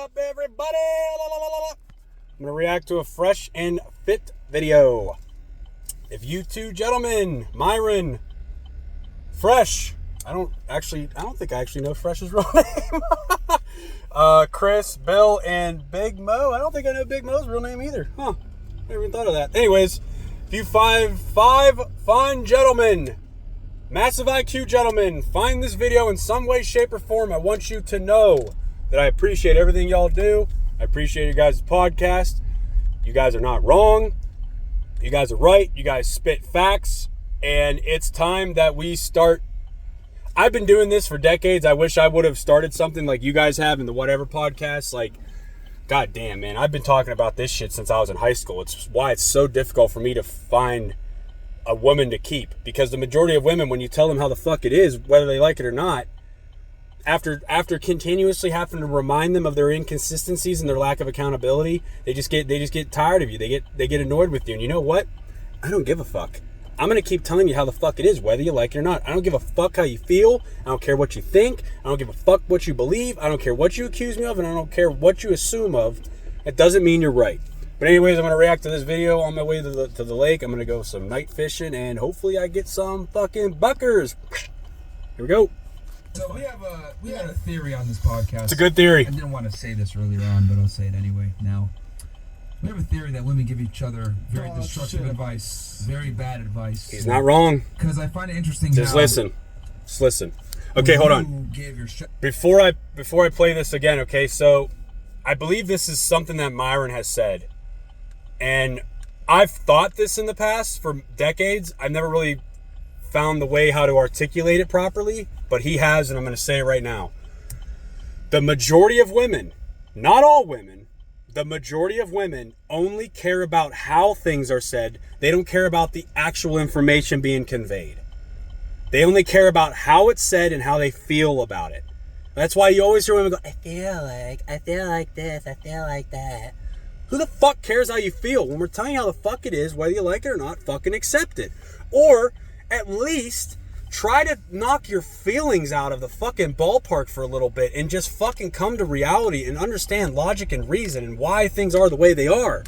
up, everybody? I'm going to react to a fresh and fit video. If you two gentlemen, Myron, Fresh, I don't think I actually know Fresh's real name. Chris, Bill, and Big Mo. I don't think I know Big Mo's real name either. Huh. Never even thought of that. Anyways, if you five fun gentlemen, massive IQ gentlemen, find this video in some way, shape, or form, I want you to know that I appreciate everything y'all do. I appreciate you guys' podcast. You guys are not wrong. You guys are right. You guys spit facts. And it's time that we start. I've been doing this for decades. I wish I would have started something like you guys have in the Whatever podcast. Like, god damn, man. I've been talking about this shit since I was in high school. It's why it's so difficult for me to find a woman to keep. Because the majority of women, when you tell them how the fuck it is, whether they like it or not, after continuously having to remind them of their inconsistencies and their lack of accountability, they just get tired of you. They get annoyed with you. And you know what? I don't give a fuck. I'm going to keep telling you how the fuck it is, whether you like it or not. I don't give a fuck how you feel. I don't care what you think. I don't give a fuck what you believe. I don't care what you accuse me of, and I don't care what you assume of. It doesn't mean you're right. But anyways, I'm going to react to this video on my way to the lake. I'm going to go some night fishing, and hopefully I get some fucking buckers. Here we go. So we had a theory on this podcast. It's a good theory. I didn't want to say this earlier on, but I'll say it anyway now. We have a theory that women give each other very destructive advice, very bad advice. He's not wrong. Because I find it interesting. Just listen. Okay, hold on. Before I play this again, okay, so I believe this is something that Myron has said. And I've thought this in the past for decades. I've never really found the way how to articulate it properly, but he has, and I'm going to say it right now. The majority of women, not all women, the majority of women only care about how things are said. They don't care about the actual information being conveyed. They only care about how it's said and how they feel about it. That's why you always hear women go, I feel like this, I feel like that. Who the fuck cares how you feel? When we're telling you how the fuck it is, whether you like it or not, fucking accept it. Or at least try to knock your feelings out of the fucking ballpark for a little bit and just fucking come to reality and understand logic and reason and why things are the way they are.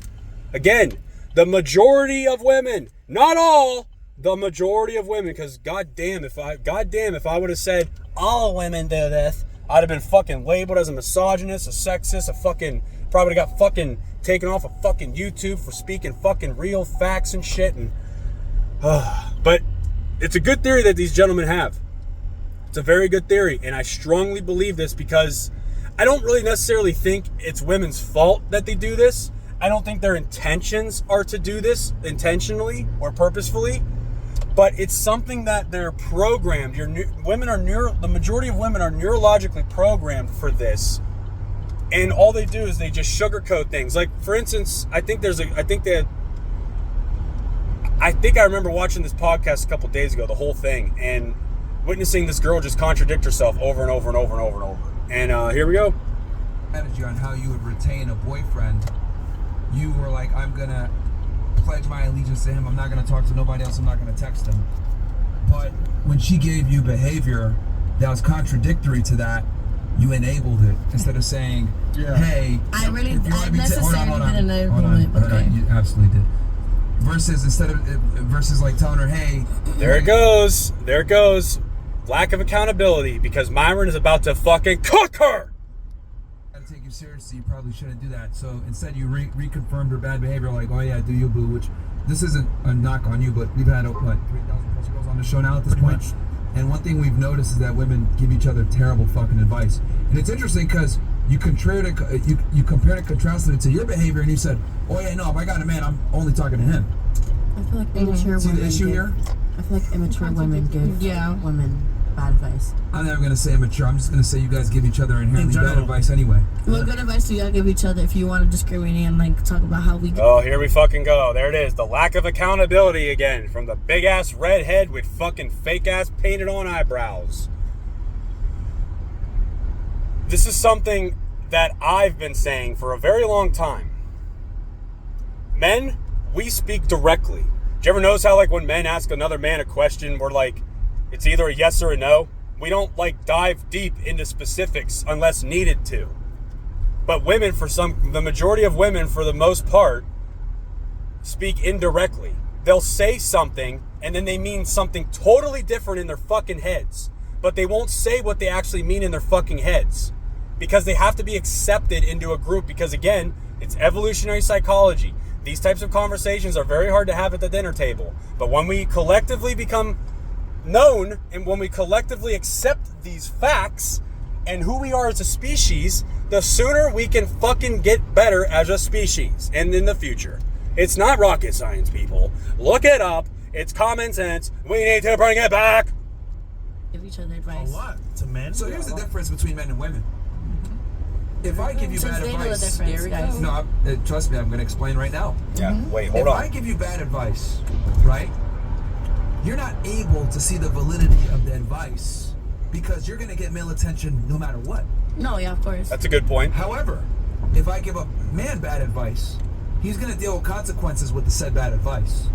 Again, the majority of women, not all, the majority of women, because goddamn if I would have said all women do this, I'd have been fucking labeled as a misogynist, a sexist, a fucking, probably would have got fucking taken off of fucking YouTube for speaking fucking real facts and shit. And but it's a good theory that these gentlemen have. It's a very good theory, and I strongly believe this because I don't really necessarily think it's women's fault that they do this. I don't think their intentions are to do this intentionally or purposefully, but it's something that they're programmed. The majority of women are neurologically programmed for this, and all they do is they just sugarcoat things. Like, for instance, I think I remember watching this podcast a couple days ago, the whole thing, and witnessing this girl just contradict herself over and over and over and over and over. And here we go. Strategy on how you would retain a boyfriend. You were like, I'm going to pledge my allegiance to him. I'm not going to talk to nobody else. I'm not going to text him. But when she gave you behavior that was contradictory to that, you enabled it instead of saying, hey. I necessarily didn't enable it. Okay. You absolutely did. Versus like telling her, hey. There it goes. Lack of accountability, because Myron is about to fucking cook her. I take you seriously. You probably shouldn't do that. So instead, you reconfirmed her bad behavior. Like, oh yeah, do you, boo? Which this isn't a knock on you, but we've had 3,000 plus girls on the show now at this point. And one thing we've noticed is that women give each other terrible fucking advice. And it's interesting because you compared and contrasted it to your behavior, and you said, oh yeah, no, if I got a man, I'm only talking to him. I feel like immature See women the issue here? I feel like immature women give women bad advice. I'm never going to say immature. I'm just going to say you guys give each other inherently bad advice anyway. What good advice do y'all give each other if you want to discriminate and like talk about how we... Oh, here we fucking go. There it is. The lack of accountability again from the big-ass redhead with fucking fake-ass painted-on eyebrows. This is something that I've been saying for a very long time. Men, we speak directly. Do you ever notice how, like, when men ask another man a question, we're like, it's either a yes or a no? We don't, like, dive deep into specifics unless needed to. But women, the majority of women, for the most part, speak indirectly. They'll say something and then they mean something totally different in their fucking heads. But they won't say what they actually mean in their fucking heads. Because they have to be accepted into a group. Because again, it's evolutionary psychology. These types of conversations are very hard to have at the dinner table. But when we collectively become known and when we collectively accept these facts and who we are as a species, the sooner we can fucking get better as a species and in the future. It's not rocket science, people. Look it up. It's common sense. We need to bring it back. Give each other advice. A lot to men. So here's the difference between men and women. If I give you Since bad they know the advice, difference, guys. no, trust me, I'm going to explain right now. Yeah, wait, If hold on. I give you bad advice, right, you're not able to see the validity of the advice because you're going to get male attention no matter what. No, yeah, of course. That's a good point. However, if I give a man bad advice, he's going to deal with consequences with the said bad advice.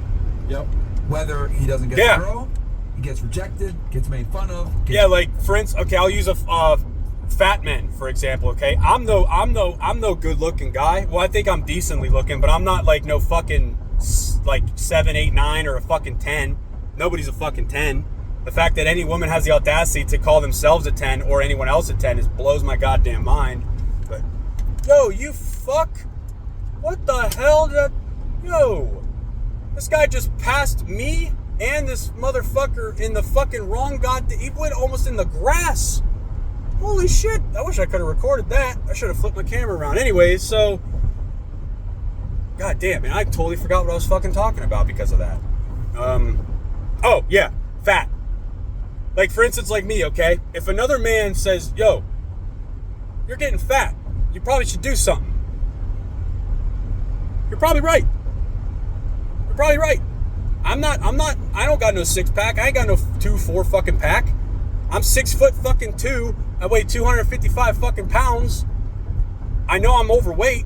Yep. Whether he doesn't get Yeah. a girl, he gets rejected, gets made fun of. Yeah, like for instance, okay, I'll use fat men for example. Okay, I'm no good looking guy. Well, I think I'm decently looking, but I'm not like no fucking like 7, 8, 9 or a fucking 10. Nobody's a fucking 10. The fact that any woman has the audacity to call themselves a 10 or anyone else a 10 blows my goddamn mind. But yo, you fuck, what the hell? Yo, this guy just passed me and this motherfucker in the fucking wrong goddamn. He went almost in the grass. Holy shit! I wish I could have recorded that. I should have flipped my camera around. Anyways, so god damn, man, I totally forgot what I was fucking talking about because of that. Oh yeah, fat. Like for instance, like me, okay? If another man says, "Yo, you're getting fat. You probably should do something." You're probably right. You're probably right. I don't got no 6-pack. I ain't got no 2-4 fucking pack. I'm 6'2". I weigh 255 fucking pounds. I know I'm overweight,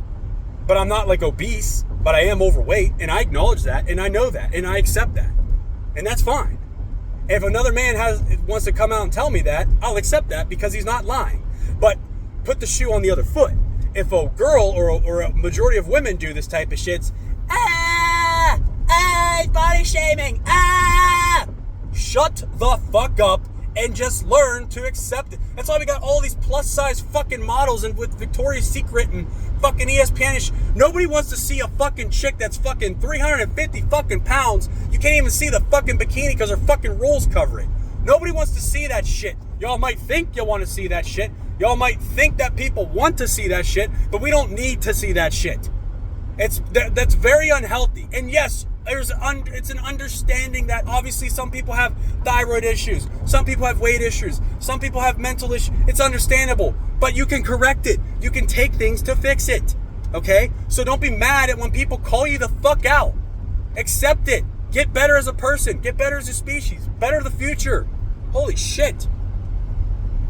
but I'm not like obese, but I am overweight, and I acknowledge that, and I know that, and I accept that. And that's fine. If another man wants to come out and tell me that, I'll accept that because he's not lying. But put the shoe on the other foot. If a girl or a majority of women do this type of shit, body shaming, shut the fuck up and just learn to accept it. That's why we got all these plus size fucking models and with Victoria's Secret and fucking ESPN-ish. Nobody wants to see a fucking chick that's fucking 350 fucking pounds. You can't even see the fucking bikini because her fucking rolls cover it. Nobody wants to see that shit. Y'all might think you want to see that shit. Y'all might think that people want to see that shit, but we don't need to see that shit. That's very unhealthy. And yes, it's an understanding that obviously some people have thyroid issues, some people have weight issues, some people have mental issues. It's understandable, but you can correct it. You can take things to fix it. Okay? So don't be mad at when people call you the fuck out. Accept it. Get better as a person. Get better as a species. Better the future. Holy shit.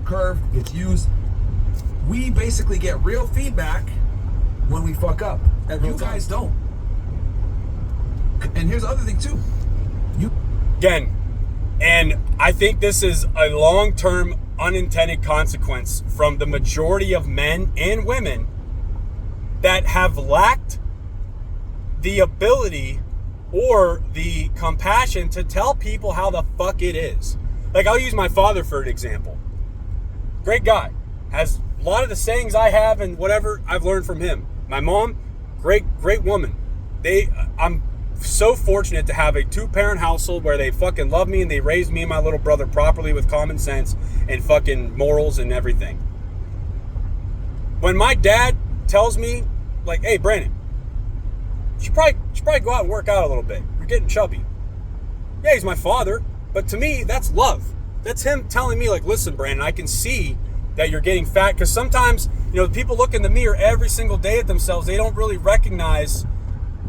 Curve gets used. We basically get real feedback when we fuck up. You guys don't. And here's the other thing too. Again, and I think this is a long-term unintended consequence from the majority of men and women that have lacked the ability or the compassion to tell people how the fuck it is. Like, I'll use my father for an example. Great guy. Has a lot of the sayings I have and whatever I've learned from him. My mom, great woman. I'm so fortunate to have a 2-parent household where they fucking love me and they raised me and my little brother properly with common sense and fucking morals and everything. When my dad tells me, like, "Hey, Brandon, you should probably go out and work out a little bit. You're getting chubby." Yeah, he's my father, but to me, that's love. That's him telling me, like, "Listen, Brandon, I can see that you're getting fat," because sometimes, people look in the mirror every single day at themselves. They don't really recognize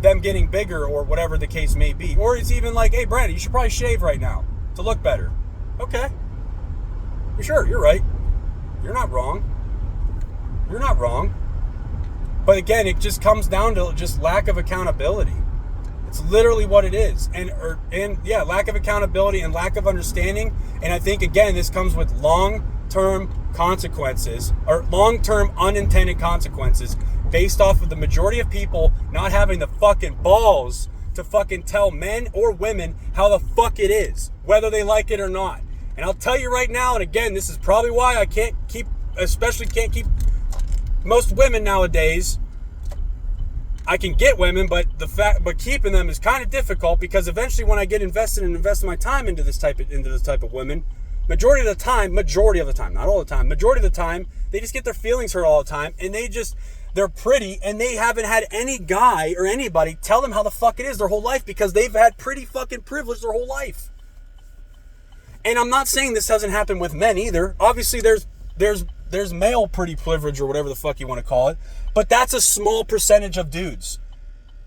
them getting bigger or whatever the case may be. Or it's even like, "Hey, Brandon, you should probably shave right now to look better." Okay. Sure, you're right. You're not wrong. You're not wrong. But again, it just comes down to just lack of accountability. It's literally what it is. And lack of accountability and lack of understanding. And I think, again, this comes with long-term consequences, or long-term unintended consequences, based off of the majority of people not having the fucking balls to fucking tell men or women how the fuck it is, whether they like it or not. And I'll tell you right now, and again, this is probably why I can't keep most women nowadays. I can get women, but keeping them is kind of difficult, because eventually when I get invested my time into this type of women, majority of the time, not all the time, majority of the time, they just get their feelings hurt all the time, and they're pretty, and they haven't had any guy or anybody tell them how the fuck it is their whole life, because they've had pretty fucking privilege their whole life. And I'm not saying this doesn't happen with men either. Obviously there's male pretty privilege, or whatever the fuck you want to call it, but that's a small percentage of dudes.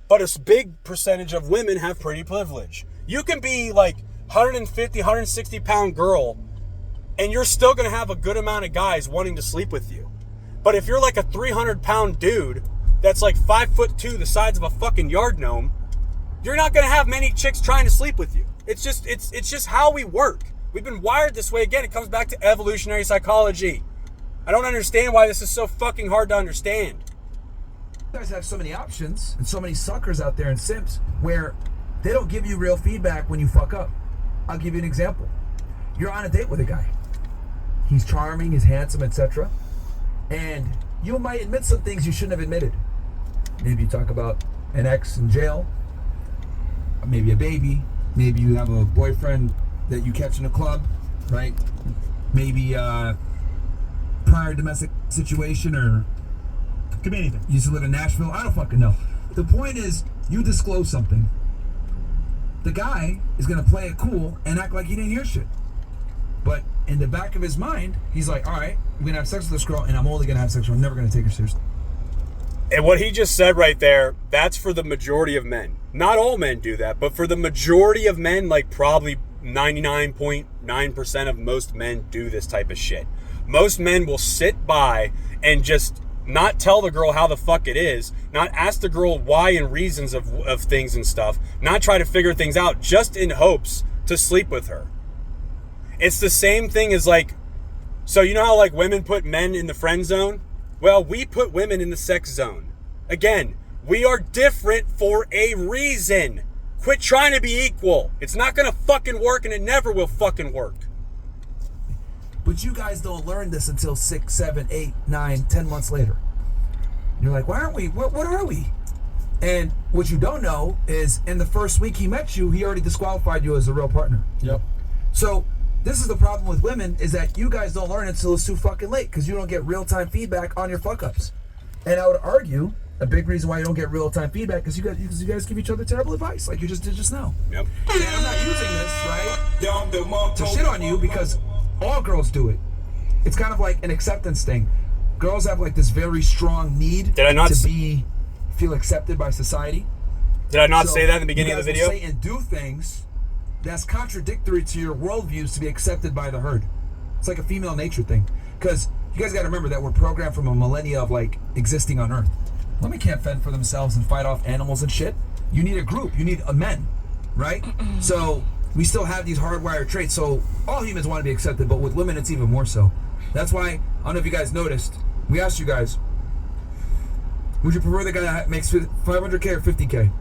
But a big percentage of women have pretty privilege. You can be like 150, 160 pound girl, and you're still going to have a good amount of guys wanting to sleep with you. But if you're like a 300 pound dude that's like 5'2", the size of a fucking yard gnome, you're not going to have many chicks trying to sleep with you. It's just how we work. We've been wired this way. Again, it comes back to evolutionary psychology. I don't understand why this is so fucking hard to understand. You guys have so many options and so many suckers out there and simps where they don't give you real feedback when you fuck up. I'll give you an example. You're on a date with a guy. He's charming, he's handsome, etc. And you might admit some things you shouldn't have admitted. Maybe you talk about an ex in jail, maybe a baby, maybe you have a boyfriend that you catch in a club, right? Maybe prior domestic situation, or could be anything. You used to live in Nashville, I don't fucking know. The point is, you disclose something. The guy is gonna play it cool and act like he didn't hear shit. But in the back of his mind, he's like, all right, we're gonna have sex with this girl, and I'm only gonna have sex with her. I'm never gonna take her seriously. And what he just said right there, that's for the majority of men. Not all men do that, but for the majority of men, like probably 99.9% of most men do this type of shit. Most men will sit by and just not tell the girl how the fuck it is, not ask the girl why and reasons of things and stuff, not try to figure things out, just in hopes to sleep with her. It's the same thing as like, so you know how like women put men in the friend zone? Well, we put women in the sex zone. Again, we are different for a reason. Quit trying to be equal. It's not gonna fucking work, and it never will fucking work. But you guys don't learn this until 6, 7, 8, 9, 10 months later. You're like, why aren't we? What are we? And what you don't know is in the first week he met you, he already disqualified you as a real partner. Yep. So this is the problem with women, is that you guys don't learn until it's too fucking late, because you don't get real-time feedback on your fuck-ups. And I would argue a big reason why you don't get real-time feedback is you guys give each other terrible advice, like you just did just now. Yep. And I'm not using this, right, to shit on you, because all girls do it. It's kind of like an acceptance thing. Girls have like this very strong need to feel accepted by society. Did I not say that in the beginning of the video? You guys will say and do things that's contradictory to your worldviews to be accepted by the herd. It's like a female nature thing. Because you guys got to remember that we're programmed from a millennia of like existing on Earth. Women can't fend for themselves and fight off animals and shit. You need a group. You need a men, right? So we still have these hardwired traits. So all humans want to be accepted, but with women it's even more so. That's why, I don't know if you guys noticed, we asked you guys, would you prefer the guy that makes 500K or 50K?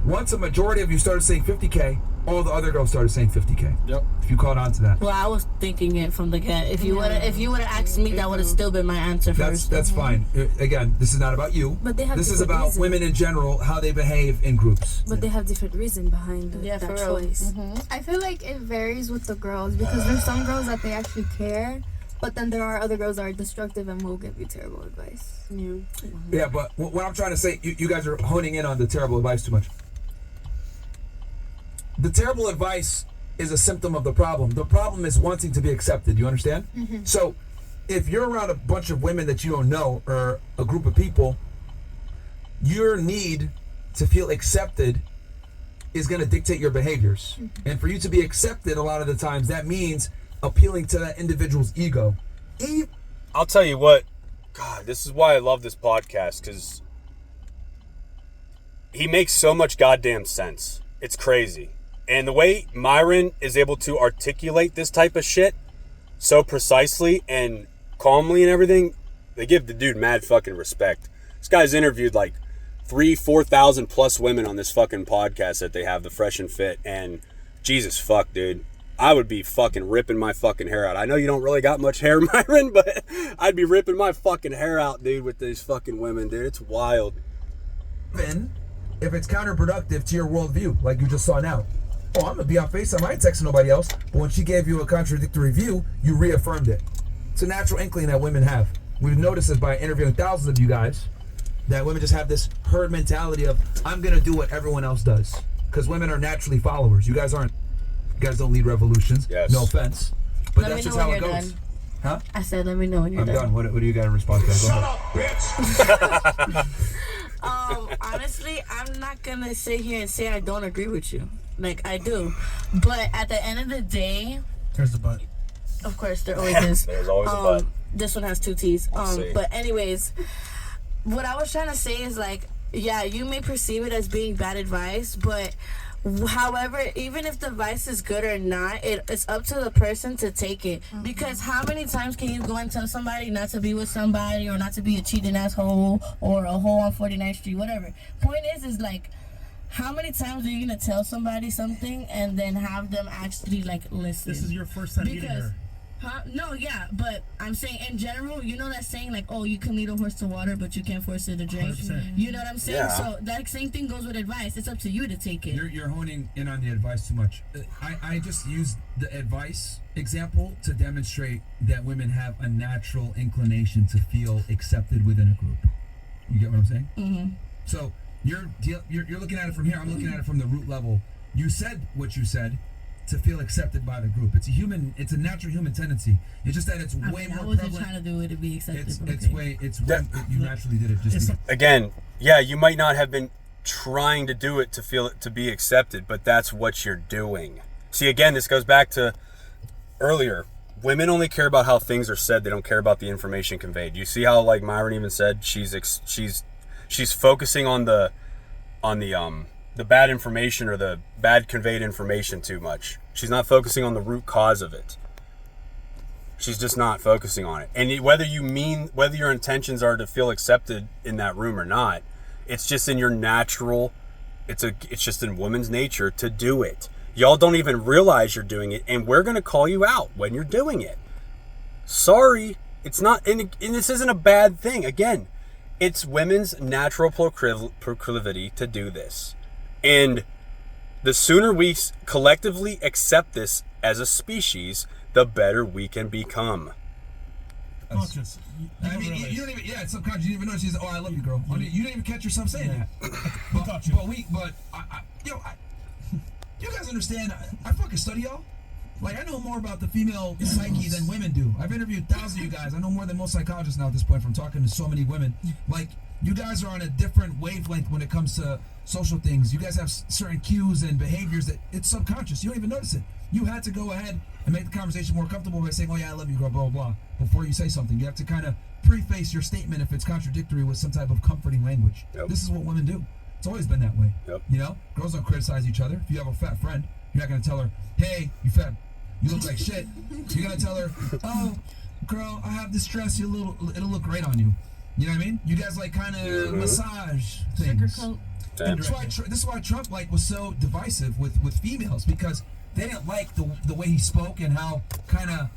Once a majority of you started saying 50K, all the other girls started saying 50K. Yep. If you caught on to that. Well, I was thinking it from the get. If you would have asked me, that would have still been my answer first. That's fine. Again, this is not about you. But they have this is about reason. women in general, how they behave in groups. But they have different reason behind that for choice. I feel like it varies with the girls, because there's some girls that they actually care, but then there are other girls that are destructive and will give you terrible advice. Yeah, but what I'm trying to say, you guys are honing in on the terrible advice too much. The terrible advice is a symptom of the problem. The problem is wanting to be accepted. You understand? So if you're around a bunch of women that you don't know, or a group of people, your need to feel accepted is going to dictate your behaviors. And for you to be accepted, a lot of the times, that means appealing to that individual's ego. I'll tell you what, God, this is why I love this podcast, because he makes so much goddamn sense. It's crazy. And the way Myron is able to articulate this type of shit so precisely and calmly and everything, they give the dude mad fucking respect. This guy's interviewed like 4,000 plus women on this fucking podcast that they have, the Fresh and Fit, and Jesus fuck, dude. I would be fucking ripping my fucking hair out. I know you don't really got much hair, Myron, but I'd be ripping my fucking hair out, dude, with these fucking women, dude. It's wild. Even if it's counterproductive to your worldview, like you just saw now. Oh, I'm gonna be on FaceTime. I ain't texting nobody else. But when she gave you a contradictory view, you reaffirmed it. It's a natural inkling that women have. We've noticed this by interviewing thousands of you guys, that women just have this herd mentality of, I'm gonna do what everyone else does. Because women are naturally followers. You guys aren't. You guys don't lead revolutions. Yes. No offense. But Let that's me just know how when it you're goes. done. Huh? I said, let me know when you're I'm done. done. What do you got in response to that? Go ahead. Shut up, bitch! Honestly, I'm not gonna sit here and say I don't agree with you. Like, I do. But at the end of the day, There's the butt. of course, there always is. There's always a but. This one has 2 T's. see. But anyways, what I was trying to say is, like, yeah, you may perceive it as being bad advice, but however, even if the advice is good or not, it's up to the person to take it. Because how many times can you go and tell somebody not to be with somebody, or not to be a cheating asshole, or a hoe on 49th Street, whatever? Point is like, how many times are you gonna tell somebody something and then have them actually like listen? This is your first time meeting her. Huh? No, yeah, but I'm saying in general, you know that saying like, oh, you can lead a horse to water, but you can't force it to drink. 100%. You know what I'm saying? Yeah. So that same thing goes with advice. It's up to you to take it. You're honing in on the advice too much. I just used the advice example to demonstrate that women have a natural inclination to feel accepted within a group. You get what I'm saying? Mm-hmm. So you're looking at it from here. I'm looking at it from the root level. You said what you said to feel accepted by the group. It's a natural human tendency. It's just that it's way I more wasn't prevalent. trying to do it to be accepted. You naturally did it. Just Again, yeah, you might not have been trying to do it to feel it to be accepted, but that's what you're doing. See, again, this goes back to earlier. Women only care about how things are said. They don't care about the information conveyed. You see how, like Myron even said, she's focusing on the bad information or the bad conveyed information too much. She's not focusing on the root cause of it. She's just not focusing on it. And whether your intentions are to feel accepted in that room or not, it's just in your natural, it's just in women's nature to do it. Y'all don't even realize you're doing it, and we're gonna call you out when you're doing it. Sorry, it's not, and this isn't a bad thing. Again, it's women's natural proclivity to do this. And the sooner we collectively accept this as a species, the better we can become. Conscious. I mean, you don't even, yeah, it's subconscious. You don't even notice. She's, oh, I love you, girl. I mean, you don't even catch yourself saying that. You guys understand, I fucking study y'all. Like, I know more about the female psyche than women do. I've interviewed thousands of you guys. I know more than most psychologists now at this point from talking to so many women. Like, you guys are on a different wavelength when it comes to social things. You guys have certain cues and behaviors that it's subconscious. You don't even notice it. You had to go ahead and make the conversation more comfortable by saying, oh yeah, I love you, girl, blah, blah, blah, before you say something. You have to kind of preface your statement if it's contradictory with some type of comforting language. Yep. This is what women do. It's always been that way. Yep. You know, girls don't criticize each other. If you have a fat friend, you're not going to tell her, hey, you fat, you look like shit. You're going to tell her, oh, girl, I have this dress, it'll look great on you. You know what I mean? You guys like kind of massage things. Damn. This is why Trump was so divisive with females, because they didn't like the way he spoke and how kind of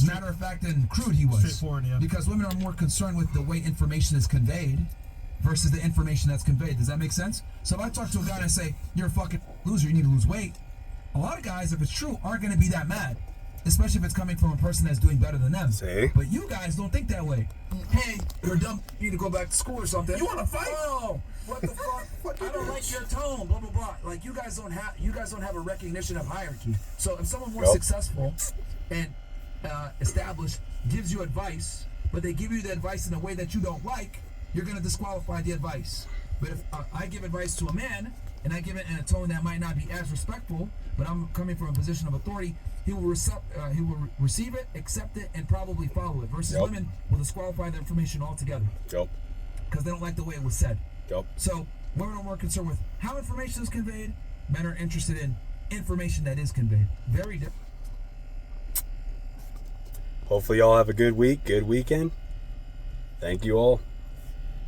matter of fact and crude he was. Straightforward, yeah. Because women are more concerned with the way information is conveyed versus the information that's conveyed. Does that make sense? So if I talk to a guy and I say, you're a fucking loser, you need to lose weight, a lot of guys, if it's true, aren't going to be that mad. Especially if it's coming from a person that's doing better than them. See? But you guys don't think that way. Hey, you're dumb. You need to go back to school or something. You want to fight? Oh, what the fuck? I don't like your tone. Blah blah blah. Like you guys don't have a recognition of hierarchy. So if someone more successful and established gives you advice, but they give you the advice in a way that you don't like, you're gonna disqualify the advice. But if I give advice to a man and I give it in a tone that might not be as respectful, but I'm coming from a position of authority, he will receive it, accept it, and probably follow it. Versus women will disqualify the information altogether because they don't like the way it was said. So women are more concerned with how information is conveyed. Men are interested in information that is conveyed. Very different. hopefully y'all have a good week, good weekend. Thank you all.